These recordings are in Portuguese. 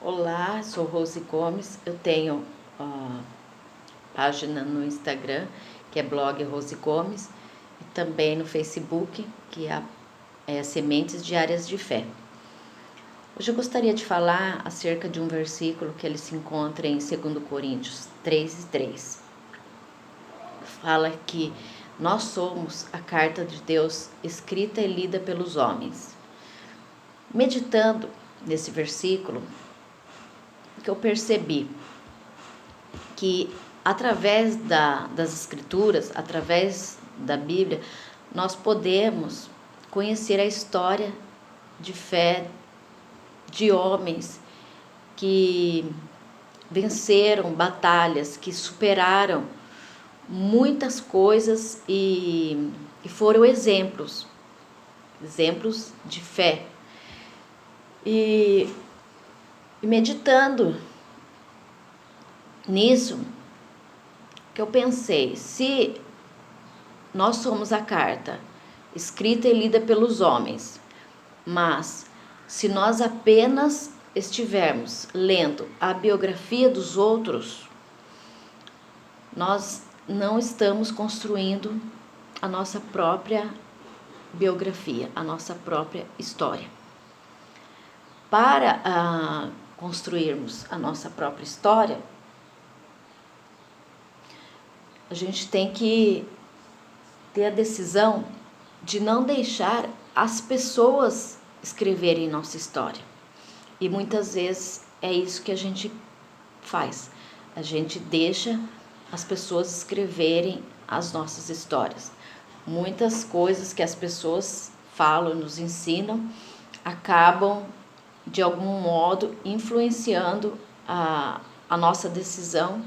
Olá, sou Rose Gomes, eu tenho página no Instagram, que é blog Rose Gomes, e também no Facebook, que é Sementes Diárias de Fé. Hoje eu gostaria de falar acerca de um versículo que ele se encontra em 2 Coríntios 3:3. Fala que nós somos a carta de Deus escrita e lida pelos homens. Meditando nesse versículo, que eu percebi que através das escrituras, através da Bíblia, nós podemos conhecer a história de fé de homens que venceram batalhas, que superaram muitas coisas e foram exemplos de fé. E meditando nisso, que eu pensei, se nós somos a carta escrita e lida pelos homens, mas se nós apenas estivermos lendo a biografia dos outros, nós não estamos construindo a nossa própria biografia, a nossa própria história. Para construirmos a nossa própria história, a gente tem que ter a decisão de não deixar as pessoas escreverem nossa história. E muitas vezes é isso que a gente faz. A gente deixa as pessoas escreverem as nossas histórias. Muitas coisas que as pessoas falam, nos ensinam, acabam de algum modo influenciando a nossa decisão.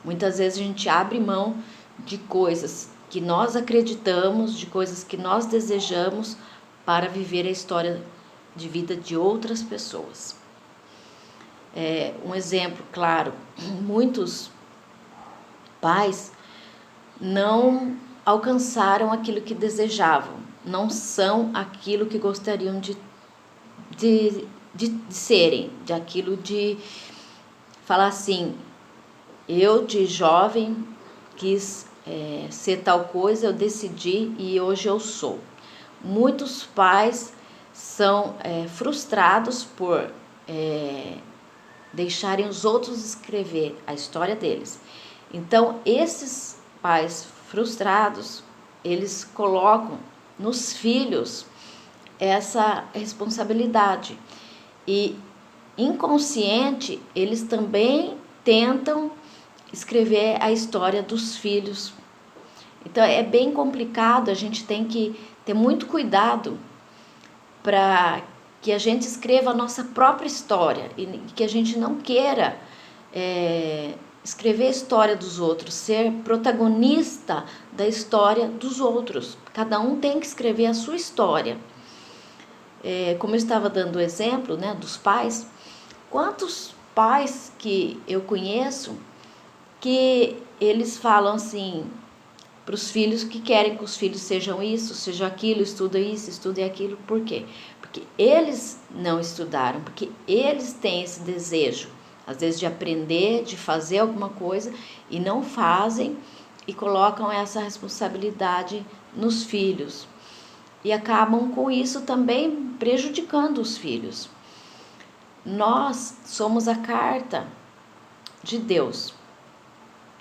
Muitas vezes a gente abre mão de coisas que nós acreditamos, de coisas que nós desejamos para viver a história de vida de outras pessoas. Um exemplo claro, muitos pais não alcançaram aquilo que desejavam, não são aquilo que gostariam de serem, de aquilo de falar assim, eu de jovem quis ser tal coisa, eu decidi e hoje eu sou. Muitos pais são frustrados por deixarem os outros escrever a história deles. Então, esses pais frustrados, eles colocam nos filhos essa responsabilidade. E inconsciente, eles também tentam escrever a história dos filhos. Então é bem complicado, a gente tem que ter muito cuidado para que a gente escreva a nossa própria história e que a gente não queira escrever a história dos outros, ser protagonista da história dos outros. Cada um tem que escrever a sua história. Como eu estava dando o exemplo, né, dos pais, quantos pais que eu conheço que eles falam assim para os filhos que querem que os filhos sejam isso, sejam aquilo, estudem isso, estudem aquilo. Por quê? Porque eles não estudaram, porque eles têm esse desejo, às vezes de aprender, de fazer alguma coisa e não fazem e colocam essa responsabilidade nos filhos. E acabam com isso também prejudicando os filhos. Nós somos a carta de Deus,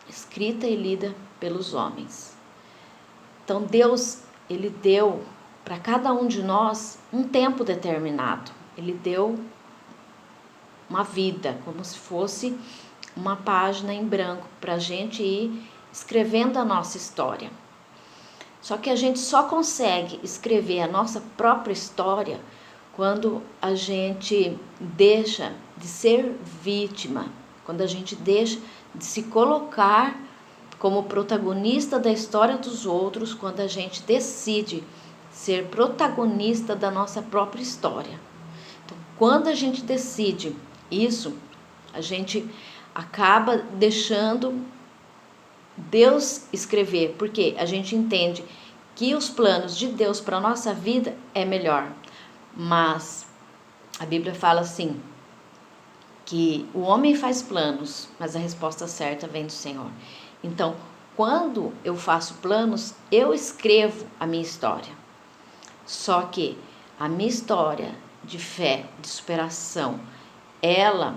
escrita e lida pelos homens. Então Deus, Ele deu para cada um de nós um tempo determinado. Ele deu uma vida, como se fosse uma página em branco para a gente ir escrevendo a nossa história. Só que a gente só consegue escrever a nossa própria história quando a gente deixa de ser vítima, quando a gente deixa de se colocar como protagonista da história dos outros, quando a gente decide ser protagonista da nossa própria história. Então, quando a gente decide isso, a gente acaba deixando Deus escrever, porque a gente entende que os planos de Deus para a nossa vida é melhor. Mas a Bíblia fala assim, que o homem faz planos, mas a resposta certa vem do Senhor. Então, quando eu faço planos, eu escrevo a minha história. Só que a minha história de fé, de superação, ela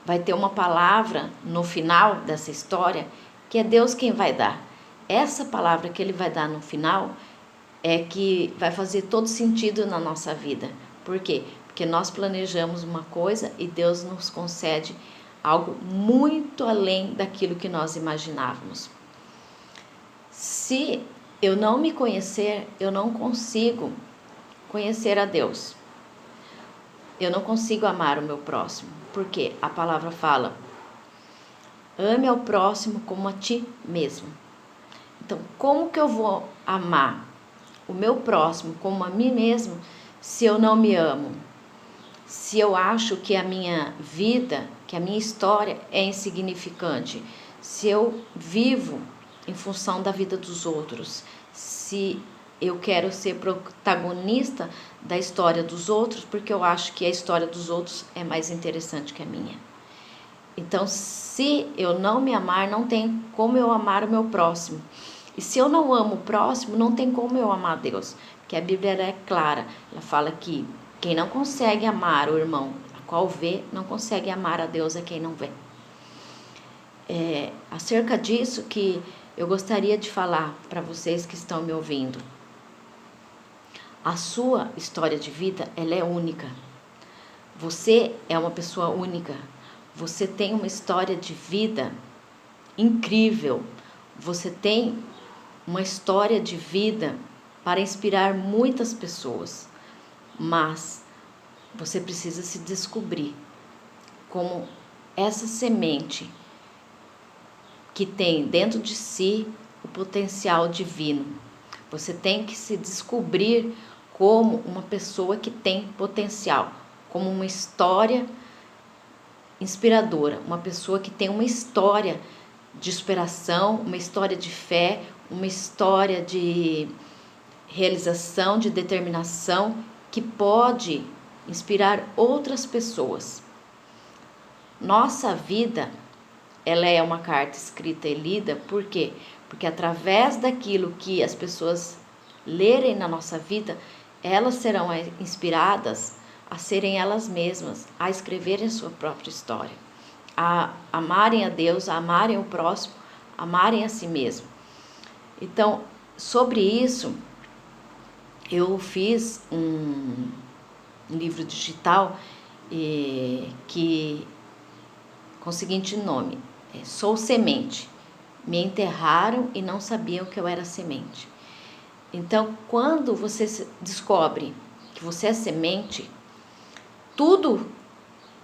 vai ter uma palavra no final dessa história que é Deus quem vai dar. Essa palavra que Ele vai dar no final é que vai fazer todo sentido na nossa vida. Por quê? Porque nós planejamos uma coisa e Deus nos concede algo muito além daquilo que nós imaginávamos. Se eu não me conhecer, eu não consigo conhecer a Deus. Eu não consigo amar o meu próximo. Porque a palavra fala: ame ao próximo como a ti mesmo. Então, como que eu vou amar o meu próximo como a mim mesmo se eu não me amo? Se eu acho que a minha vida, que a minha história é insignificante, se eu vivo em função da vida dos outros, se eu quero ser protagonista da história dos outros, porque eu acho que a história dos outros é mais interessante que a minha. Então, se eu não me amar, não tem como eu amar o meu próximo. E se eu não amo o próximo, não tem como eu amar Deus. Porque a Bíblia é clara, ela fala que quem não consegue amar o irmão a qual vê, não consegue amar a Deus a quem não vê. Acerca disso que eu gostaria de falar para vocês que estão me ouvindo. A sua história de vida, ela é única. Você é uma pessoa única. Você tem uma história de vida incrível. Você tem uma história de vida para inspirar muitas pessoas. Mas você precisa se descobrir como essa semente que tem dentro de si o potencial divino. Você tem que se descobrir como uma pessoa que tem potencial, como uma história inspiradora, uma pessoa que tem uma história de superação, uma história de fé, uma história de realização, de determinação, que pode inspirar outras pessoas. Nossa vida, ela é uma carta escrita e lida, por quê? Porque através daquilo que as pessoas lerem na nossa vida, elas serão inspiradas a serem elas mesmas, a escreverem sua própria história, a amarem a Deus, a amarem o próximo, a amarem a si mesmo. Então, sobre isso, eu fiz um livro digital com o seguinte nome: Sou Semente. Me enterraram e não sabiam que eu era semente. Então, quando você descobre que você é semente, tudo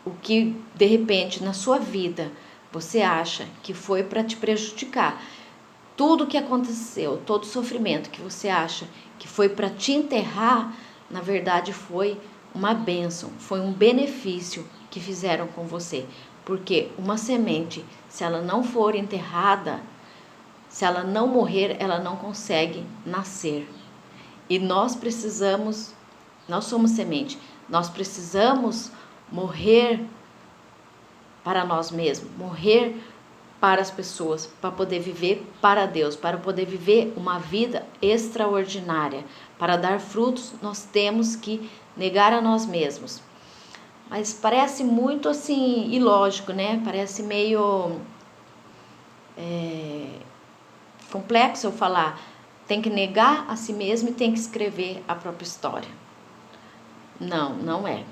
o que de repente na sua vida você acha que foi para te prejudicar, tudo que aconteceu, todo sofrimento que você acha que foi para te enterrar, na verdade foi uma bênção, foi um benefício que fizeram com você. Porque uma semente, se ela não for enterrada, se ela não morrer, ela não consegue nascer. E nós somos semente, nós precisamos morrer para nós mesmos, morrer para as pessoas, para poder viver para Deus, para poder viver uma vida extraordinária. Para dar frutos, nós temos que negar a nós mesmos. Mas parece muito assim, ilógico, né? Parece meio complexo eu falar. Tem que negar a si mesmo e tem que escrever a própria história. Não, não é.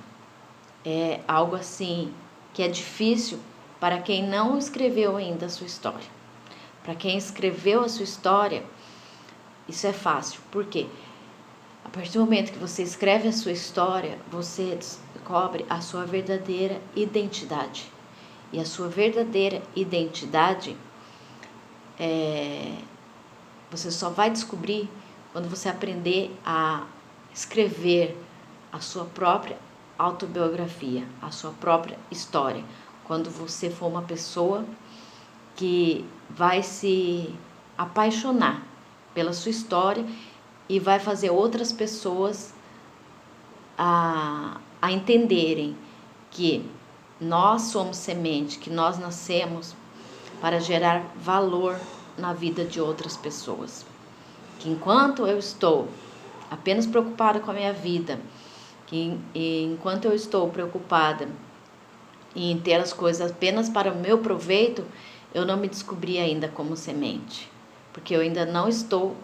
É algo assim que é difícil para quem não escreveu ainda a sua história. Para quem escreveu a sua história, isso é fácil. Por quê? A partir do momento que você escreve a sua história, você descobre a sua verdadeira identidade. E a sua verdadeira identidade você só vai descobrir quando você aprender a escrever a sua própria autobiografia, a sua própria história. Quando você for uma pessoa que vai se apaixonar pela sua história e vai fazer outras pessoas a entenderem que nós somos semente, que nós nascemos para gerar valor na vida de outras pessoas. Que enquanto eu estou apenas preocupada com a minha vida, enquanto eu estou preocupada em ter as coisas apenas para o meu proveito, eu não me descobri ainda como semente, porque eu ainda não estou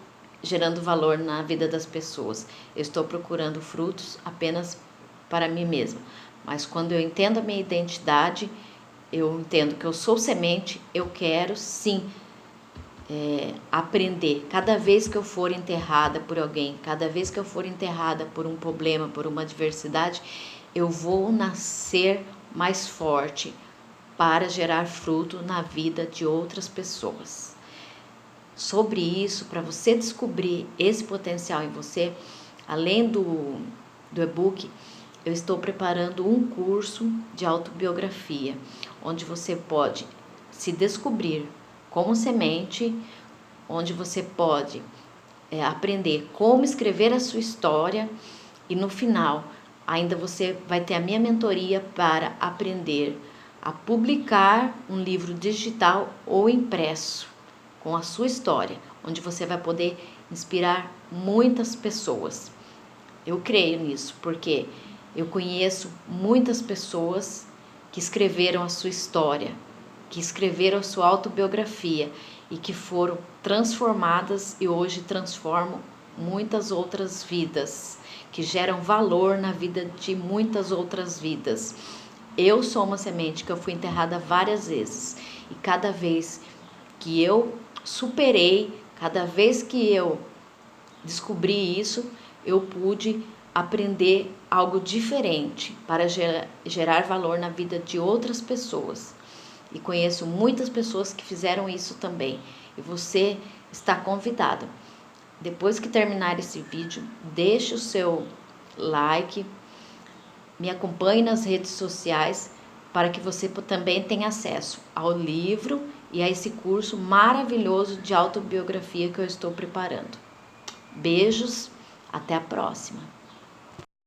gerando valor na vida das pessoas. Eu estou procurando frutos apenas para mim mesma. Mas quando eu entendo a minha identidade, eu entendo que eu sou semente, eu quero sim aprender. Cada vez que eu for enterrada por alguém, cada vez que eu for enterrada por um problema, por uma adversidade, eu vou nascer mais forte para gerar fruto na vida de outras pessoas. Sobre isso, para você descobrir esse potencial em você, além do e-book, eu estou preparando um curso de autobiografia, onde você pode se descobrir como semente, onde você pode aprender como escrever a sua história e no final ainda você vai ter a minha mentoria para aprender a publicar um livro digital ou impresso com a sua história, onde você vai poder inspirar muitas pessoas. Eu creio nisso, porque eu conheço muitas pessoas que escreveram a sua história, que escreveram a sua autobiografia e que foram transformadas e hoje transformam muitas outras vidas, que geram valor na vida de muitas outras vidas. Eu sou uma semente que eu fui enterrada várias vezes e cada vez que eu superei, cada vez que eu descobri isso, eu pude aprender algo diferente para gerar valor na vida de outras pessoas. E conheço muitas pessoas que fizeram isso também. E você está convidado. Depois que terminar esse vídeo, deixe o seu like, me acompanhe nas redes sociais para que você também tenha acesso ao livro e a esse curso maravilhoso de autobiografia que eu estou preparando. Beijos, até a próxima.